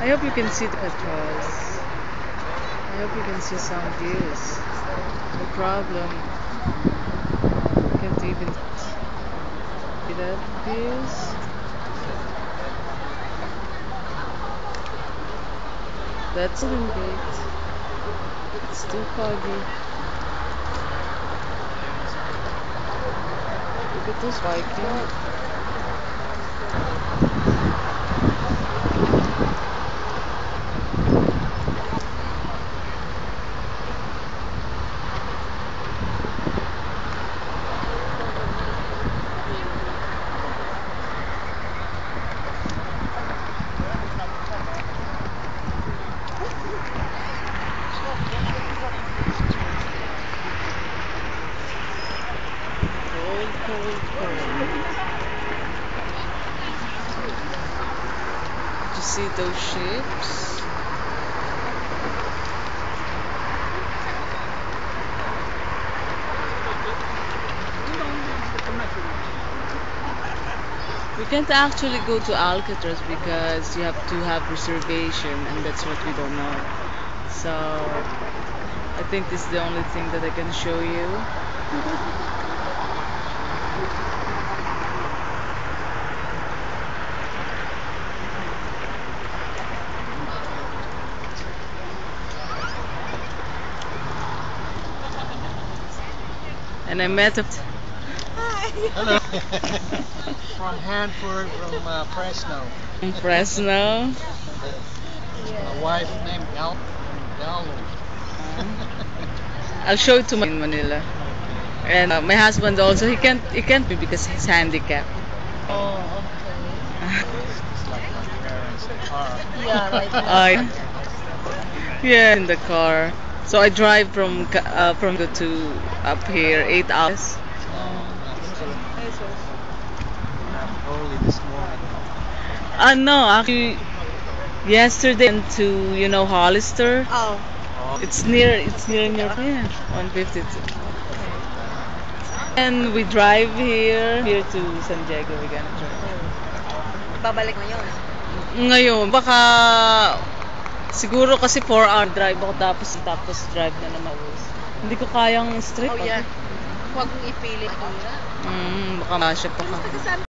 I hope you can see the Alcatraz. I hope you can see some views. No problem. Can't even see that views. That's Golden Gate. It's too foggy. Look at those Vikings. Cold, cold, cold. Did you see those ships? We can't actually go to Alcatraz because you have to have reservation, and that's what we don't know. So I think this is the only thing that I can show you. And I met a Hello. From Hanford, from Fresno. in Fresno. My wife named Gallo. I'll show it to my in Manila. And my husband also, he can't be because he's handicapped. Oh, okay. It's like my parents' car. Yeah, right. I yeah, in the car. So I drive from go to up here 8 hours. That's good. Not early this morning. No, actually yesterday went to Hollister. Oh, Oh, It's near yeah, 152. And we drive here to San Diego. We're gonna drive. babalik ngayon. Ngayon, baka siguro kasi 4 hour drive ako tapos drive na naman. Hindi ko kayang straight. Oh, yeah. Huwag mong ipilit. Baka masya pa ka. Taga saan